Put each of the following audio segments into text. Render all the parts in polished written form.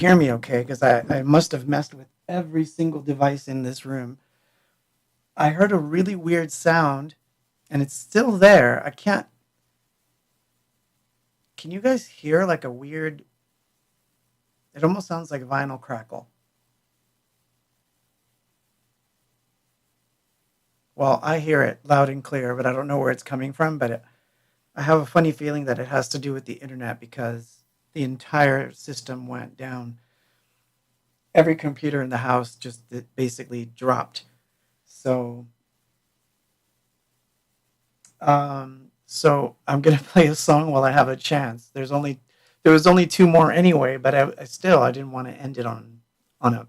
hear me okay, because I must have messed with every single device in this room. I heard a really weird sound, and it's still there. I can't. Can you guys hear like a weird? It almost sounds like vinyl crackle. Well, I hear it loud and clear, but I don't know where it's coming from. But I have a funny feeling that it has to do with the internet because the entire system went down. Every computer in the house just basically dropped. So, so I'm gonna play a song while I have a chance. There was only two more anyway, but I didn't want to end it on a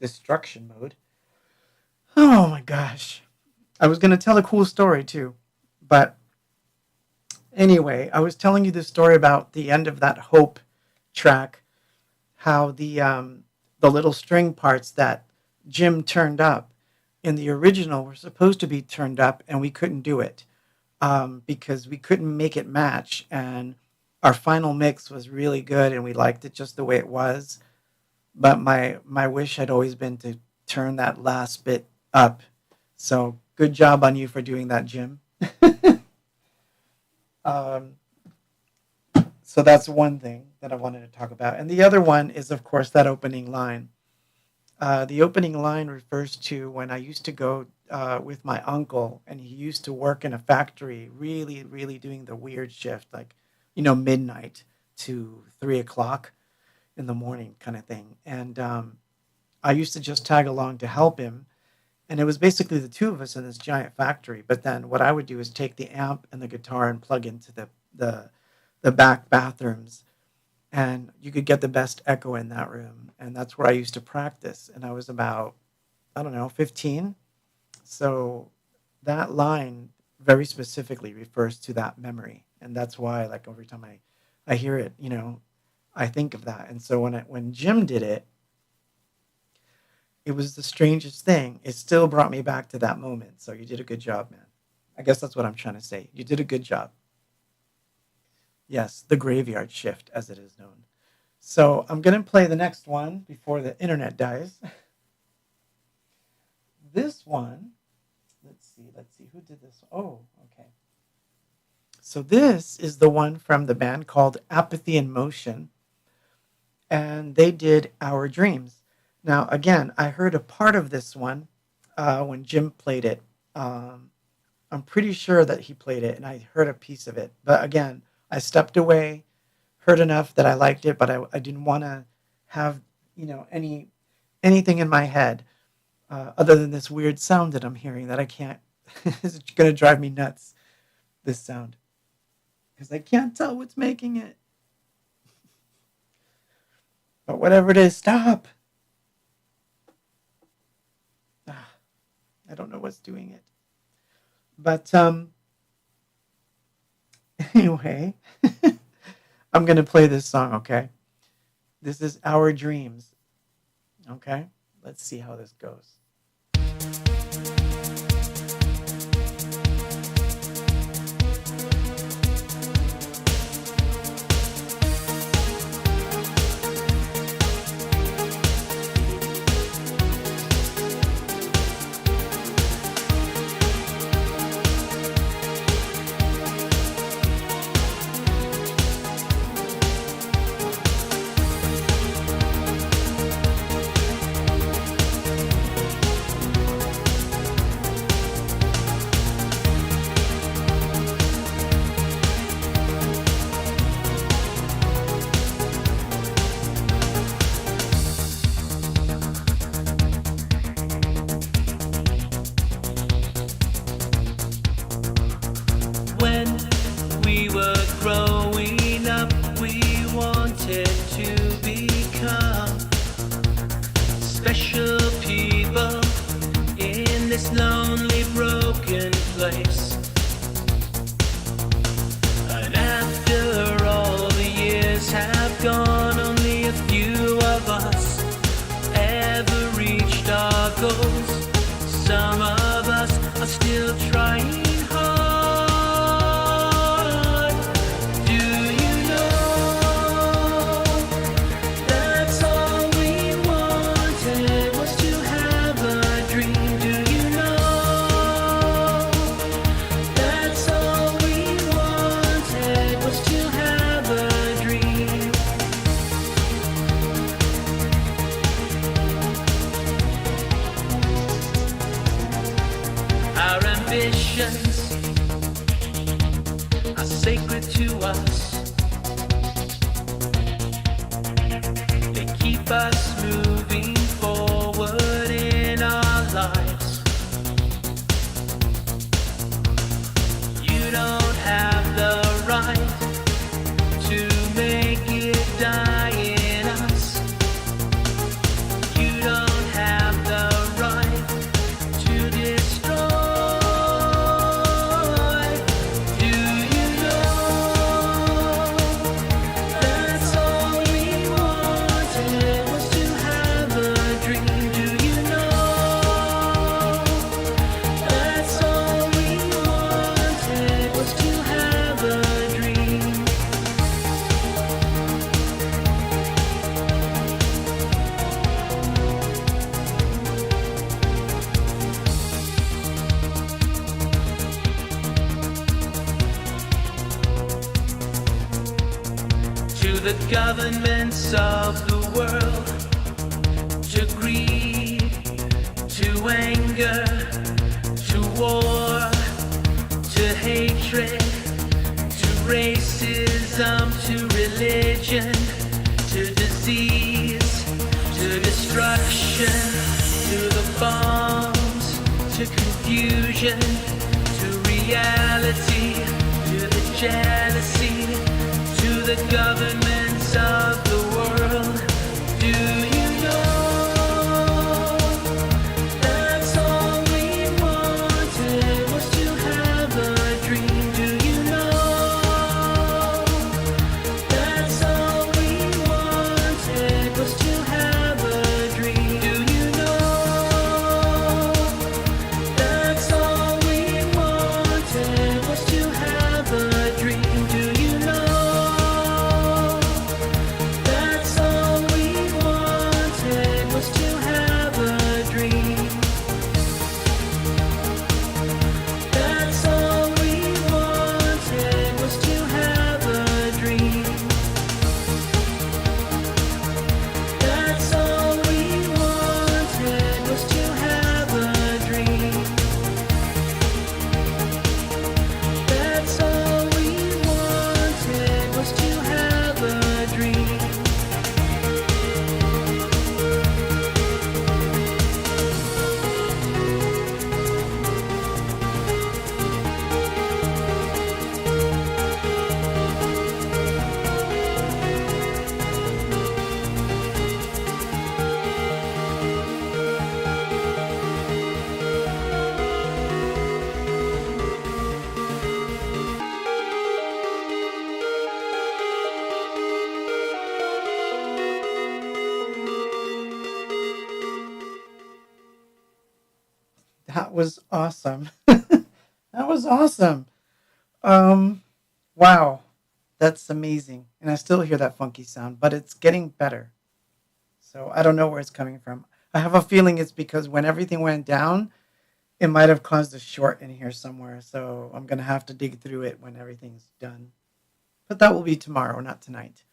destruction mode. Oh my gosh, I was gonna tell a cool story too, but anyway, I was telling you the story about the end of that Hope track, how the little string parts that Jim turned up in the original were supposed to be turned up, and we couldn't do it because we couldn't make it match. And our final mix was really good, and we liked it just the way it was. But my wish had always been to turn that last bit up. So good job on you for doing that, Jim. um, so that's one thing that I wanted to talk about. And the other one is, of course, that opening line. The opening line refers to when I used to go with my uncle, and he used to work in a factory, really, really doing the weird shift, like, midnight to 3 o'clock in the morning kind of thing. And I used to just tag along to help him. And it was basically the two of us in this giant factory. But then what I would do is take the amp and the guitar and plug into the back bathrooms, and you could get the best echo in that room. And that's where I used to practice. And I was about, I don't know, 15. So that line very specifically refers to that memory. And that's why, like, every time I hear it, I think of that. And so when Jim did it, it was the strangest thing. It still brought me back to that moment. So you did a good job, man. I guess that's what I'm trying to say. You did a good job. Yes, the graveyard shift, as it is known. So I'm going to play the next one before the internet dies. This one, let's see, who did this? Oh, okay. So this is the one from the band called Apathy in Motion, and they did Our Dreams. Now, again, I heard a part of this one when Jim played it. I'm pretty sure that he played it, and I heard a piece of it. But again, I stepped away, heard enough that I liked it, but I didn't want to have, anything in my head other than this weird sound that I'm hearing that I can't. It's going to drive me nuts, this sound, because I can't tell what's making it. But whatever it is, stop. I don't know what's doing it. But anyway, I'm going to play this song, okay? This is Our Dreams, okay? Let's see how this goes. That's illusions are sacred to us. They keep us moving forward in our lives. You don't have the right to make it die in us. You don't have the right to destroy. Do you know that's all we wanted was to have a dream? Do you know that's all we wanted was to have a dream? To the governments of the world, to greed, to anger, to war, to hatred, to racism, to religion, to disease, to destruction, to the bombs, to confusion, to reality, to the jealousy, to the governments of the world. Do you know that's all we wanted was to have a dream? Do you know that's all we wanted was to have a dream? Do you know that's all we wanted was to have a dream? Do you know that's all we wanted was to have a dream? That's all we wanted was to have a dream. That's all we wanted was to have a dream. That's all we wanted was to have a dream. That was awesome. That was awesome. Wow. That's amazing. And I still hear that funky sound, but it's getting better. So I don't know where it's coming from. I have a feeling it's because when everything went down, it might have caused a short in here somewhere. So I'm going to have to dig through it when everything's done. But that will be tomorrow, not tonight.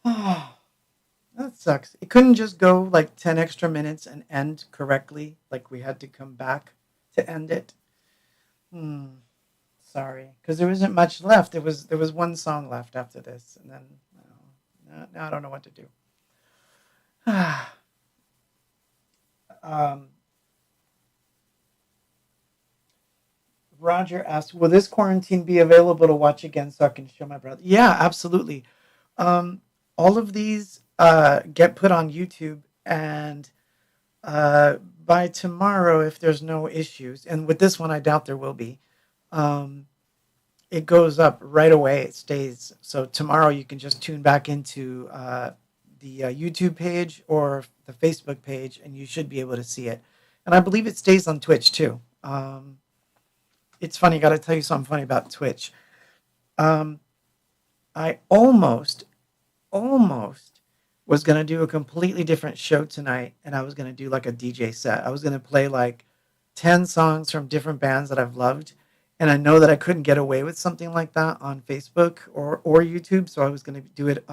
That sucks. It couldn't just go like 10 extra minutes and end correctly. Like we had to come back to end it. Sorry. Because there isn't much left. There was one song left after this. And then now I don't know what to do. Roger asked, will this quarantine be available to watch again so I can show my brother? Yeah, absolutely. All of these get put on YouTube, and by tomorrow, if there's no issues, and with this one, I doubt there will be, it goes up right away. It stays. So tomorrow, you can just tune back into the YouTube page or the Facebook page, and you should be able to see it. And I believe it stays on Twitch too. It's funny. Got to tell you something funny about Twitch. I almost was going to do a completely different show tonight, and I was going to do like a DJ set. I was going to play like 10 songs from different bands that I've loved, and I know that I couldn't get away with something like that on Facebook or YouTube, so I was going to do it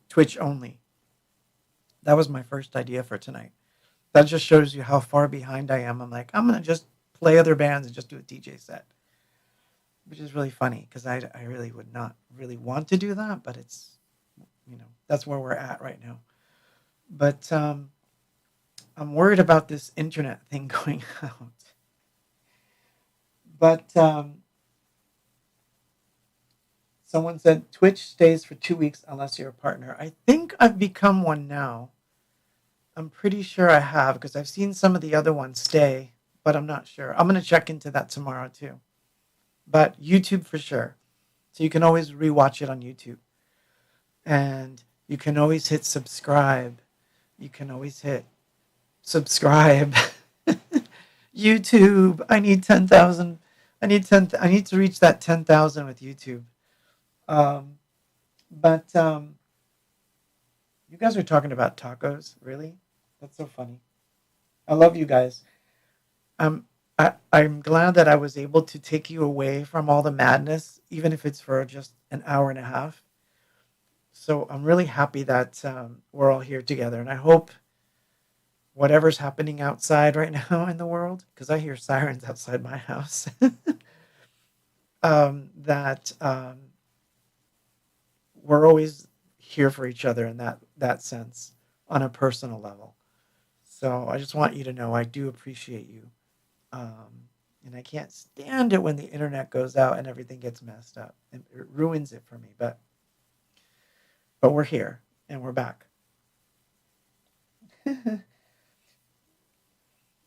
Twitch only. That was my first idea for tonight. That just shows you how far behind I am. I'm like, I'm going to just play other bands and just do a DJ set, which is really funny because I really would not really want to do that, but it's, that's where we're at right now. But I'm worried about this internet thing going out. But someone said Twitch stays for 2 weeks unless you're a partner. I think I've become one now. I'm pretty sure I have because I've seen some of the other ones stay, but I'm not sure. I'm going to check into that tomorrow too. But YouTube for sure. So you can always rewatch it on YouTube. And you can always hit subscribe. You can always hit subscribe. YouTube. I need 10,000. I need to reach that 10,000 with YouTube. But you guys are talking about tacos, really? That's so funny. I love you guys. I'm glad that I was able to take you away from all the madness, even if it's for just an hour and a half. So I'm really happy that we're all here together, and I hope whatever's happening outside right now in the world, because I hear sirens outside my house, that we're always here for each other in that sense on a personal level. So I just want you to know I do appreciate you. And I can't stand it when the internet goes out and everything gets messed up. It ruins it for me. But we're here and we're back.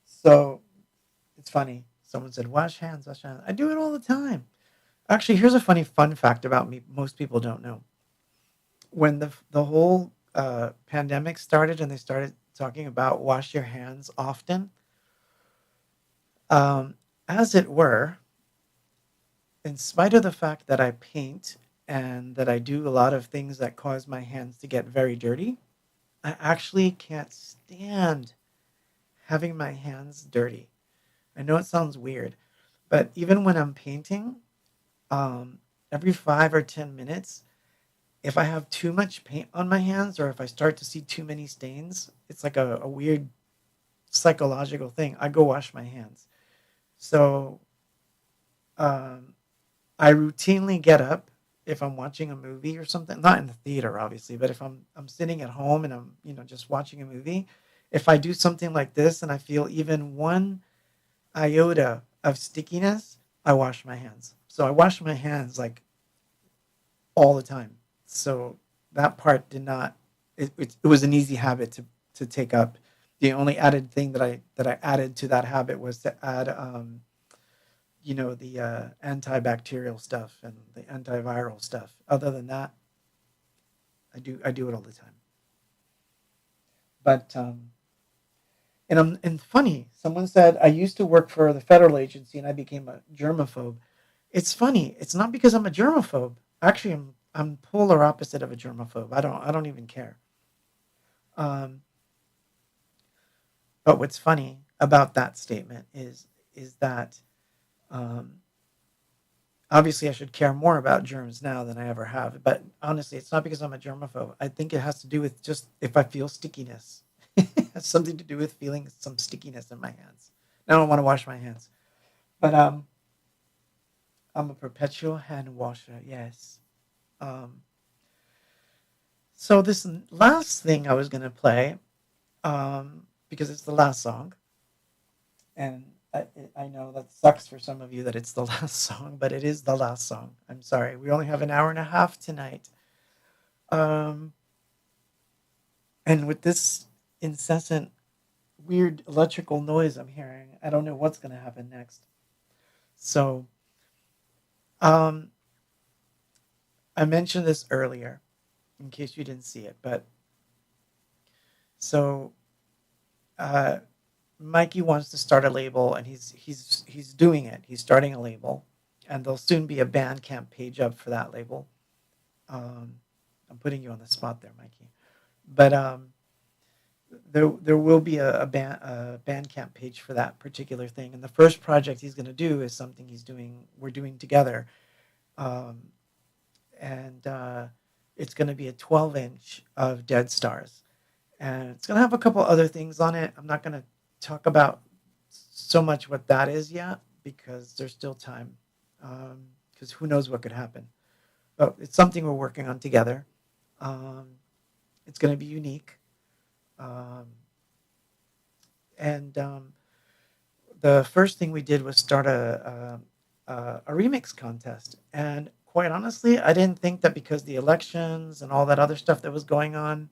So it's funny. Someone said, wash hands, wash hands. I do it all the time. Actually, here's a funny fun fact about me most people don't know. When the whole pandemic started and they started talking about wash your hands often, as it were, in spite of the fact that I paint and that I do a lot of things that cause my hands to get very dirty, I actually can't stand having my hands dirty. I know it sounds weird, but even when I'm painting, every 5 or 10 minutes, if I have too much paint on my hands or if I start to see too many stains, it's like a weird psychological thing. I go wash my hands. So I routinely get up if I'm watching a movie or something, not in the theater, obviously, but if I'm sitting at home and I'm, just watching a movie, if I do something like this and I feel even one iota of stickiness, I wash my hands. So I wash my hands like all the time. So that part did not, it was an easy habit to take up. The only added thing that I added to that habit was to add, the antibacterial stuff and the antiviral stuff. Other than that, I do it all the time. But and funny, someone said I used to work for the federal agency and I became a germaphobe. It's funny. It's not because I'm a germaphobe. Actually, I'm polar opposite of a germaphobe. I don't even care. But what's funny about that statement is that obviously I should care more about germs now than I ever have. But honestly, it's not because I'm a germaphobe. I think it has to do with just if I feel stickiness. It has something to do with feeling some stickiness in my hands. I don't want to wash my hands. But I'm a perpetual hand washer, yes. So this last thing I was going to play, because it's the last song, and I know that sucks for some of you that it's the last song, but it is the last song. I'm sorry. We only have an hour and a half tonight. And with this incessant, weird electrical noise I'm hearing, I don't know what's going to happen next. So, I mentioned this earlier, in case you didn't see it, but so Mikey wants to start a label, and he's doing it. He's starting a label, and there'll soon be a Bandcamp page up for that label. I'm putting you on the spot there, Mikey, but there will be a Bandcamp page for that particular thing. And the first project he's going to do is something we're doing together, and it's going to be a 12-inch of Dead Stars, and it's going to have a couple other things on it. I'm not going to talk about so much what that is yet because there's still time. Because who knows what could happen. But it's something we're working on together. It's going to be unique. And the first thing we did was start a remix contest. And quite honestly, I didn't think that because the elections and all that other stuff that was going on,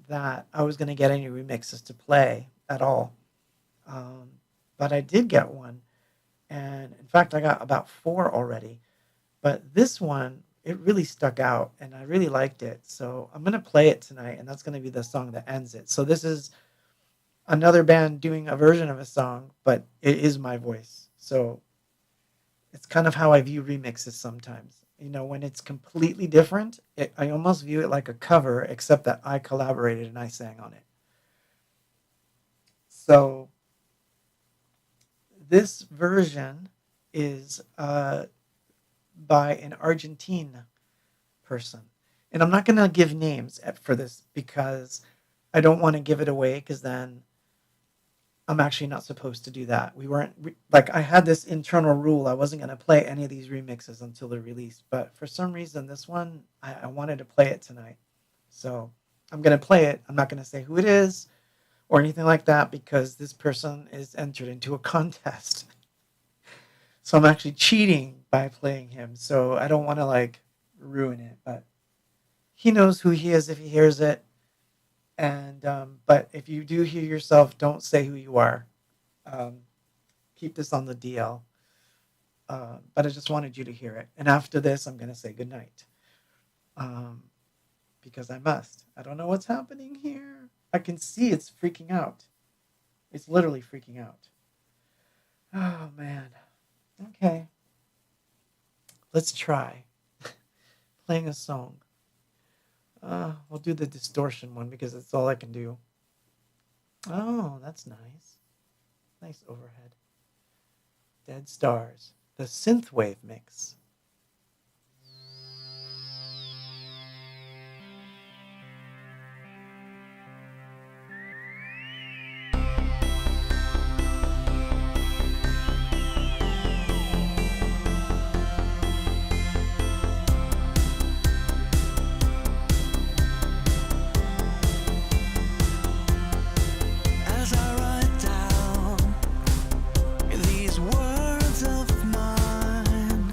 that I was going to get any remixes to play at all. But I did get one. And in fact, I got about 4 already. But this one, it really stuck out and I really liked it. So I'm going to play it tonight, and that's going to be the song that ends it. So this is another band doing a version of a song, but it is my voice. So it's kind of how I view remixes sometimes. You know, when it's completely different, I almost view it like a cover, except that I collaborated and I sang on it. So this version is by an Argentine person. And I'm not going to give names for this because I don't want to give it away, because then I'm actually not supposed to do that. I had this internal rule. I wasn't going to play any of these remixes until they're released. But for some reason, this one, I wanted to play it tonight. So I'm going to play it. I'm not going to say who it is or anything like that because this person is entered into a contest. So I'm actually cheating by playing him. So I don't want to ruin it. But he knows who he is if he hears it. And but if you do hear yourself, don't say who you are. Keep this on the DL. But I just wanted you to hear it. And after this, I'm going to say goodnight. Because I must. I don't know what's happening here. I can see it's freaking out. It's literally freaking out. Oh, man. Okay. Let's try playing a song. We'll do the distortion one because that's all I can do. Oh, that's nice. Nice overhead. Dead Stars. The synthwave mix. As I write down these words of mine,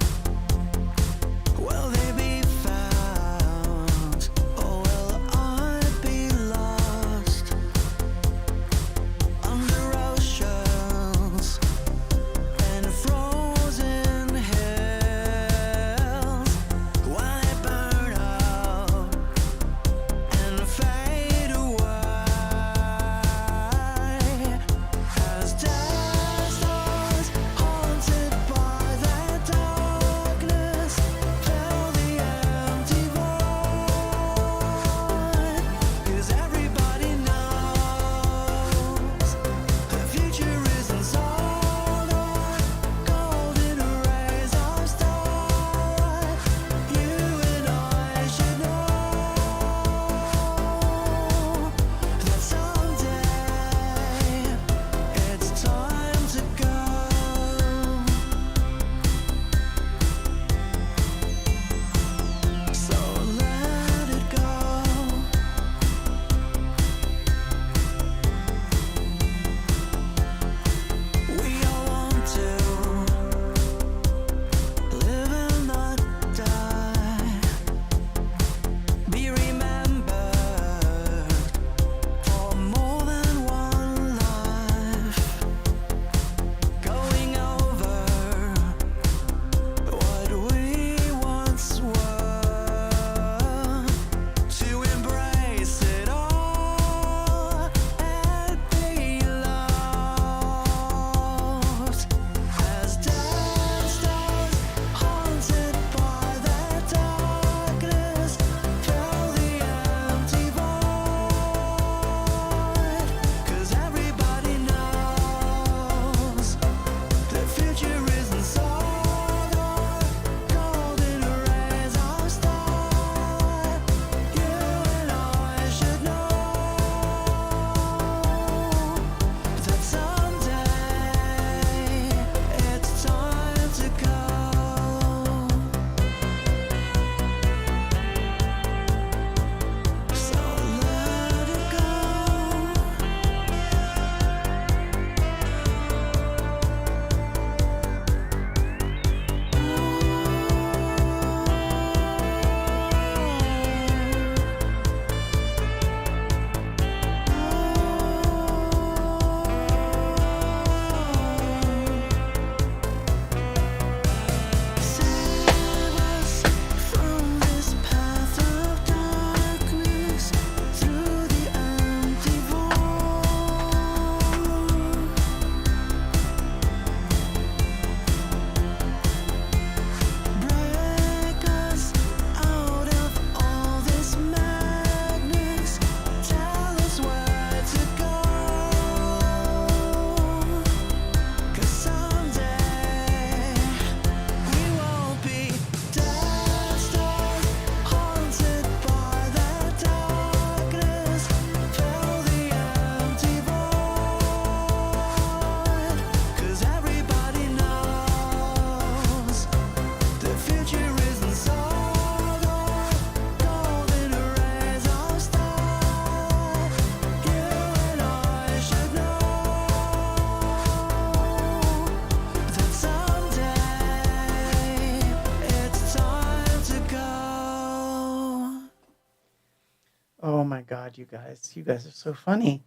you guys. You guys are so funny.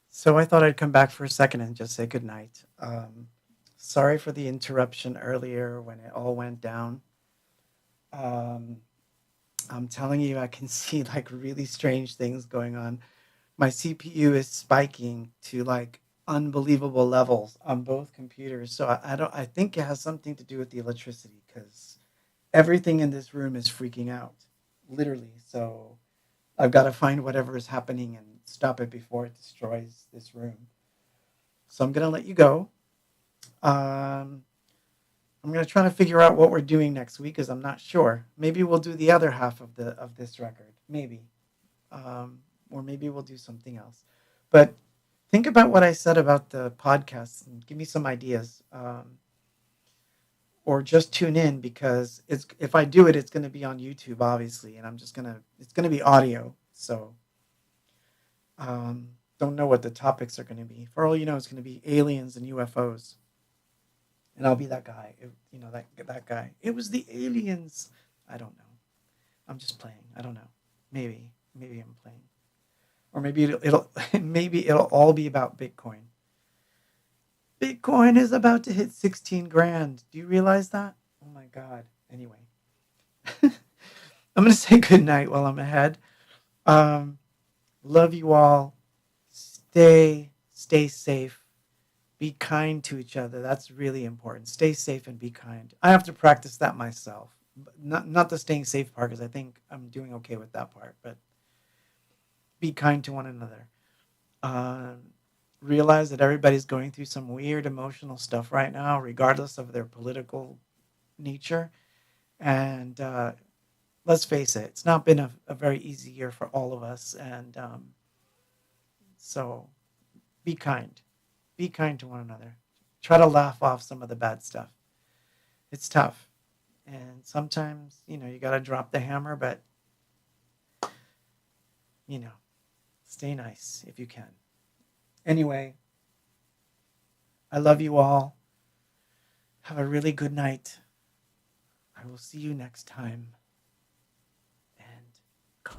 So I thought I'd come back for a second and just say goodnight. Sorry for the interruption earlier when it all went down. Um, I'm telling you, I can see like really strange things going on. My CPU is spiking to like unbelievable levels on both computers. So I don't. I think it has something to do with the electricity because everything in this room is freaking out, literally. So I've got to find whatever is happening and stop it before it destroys this room. So I'm gonna let you go. Um, I'm gonna try to figure out what we're doing next week, because I'm not sure. Maybe we'll do the other half of this record, maybe, or maybe we'll do something else. But think about what I said about the podcast and give me some ideas, or just tune in because it's if I do it, it's going to be on YouTube, obviously, and it's gonna be audio. So don't know what the topics are going to be. For all you know, it's going to be aliens and UFOs. And I'll be that guy, that guy. It was the aliens. I don't know. I'm just playing. I don't know. Maybe I'm playing, or maybe it'll maybe it'll all be about Bitcoin. Bitcoin is about to hit 16 grand. Do you realize that? Oh my God. Anyway, I'm gonna say good night while I'm ahead. Love you all. Stay safe. Be kind to each other. That's really important. Stay safe and be kind. I have to practice that myself. Not the staying safe part, because I think I'm doing okay with that part. But be kind to one another. Realize that everybody's going through some weird emotional stuff right now, regardless of their political nature. And let's face it, it's not been a very easy year for all of us. And so be kind. Be kind to one another. Try to laugh off some of the bad stuff. It's tough. And sometimes, you got to drop the hammer, but, stay nice if you can. Anyway, I love you all. Have a really good night. I will see you next time. And go.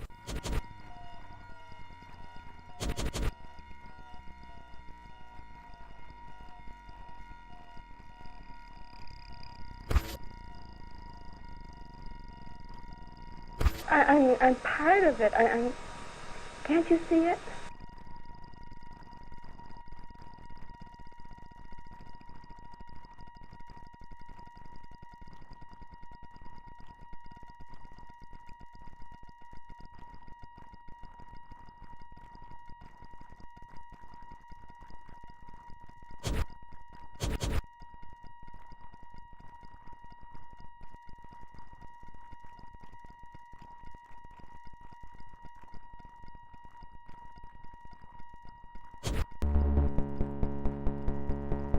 I'm part of it. Can't you see it?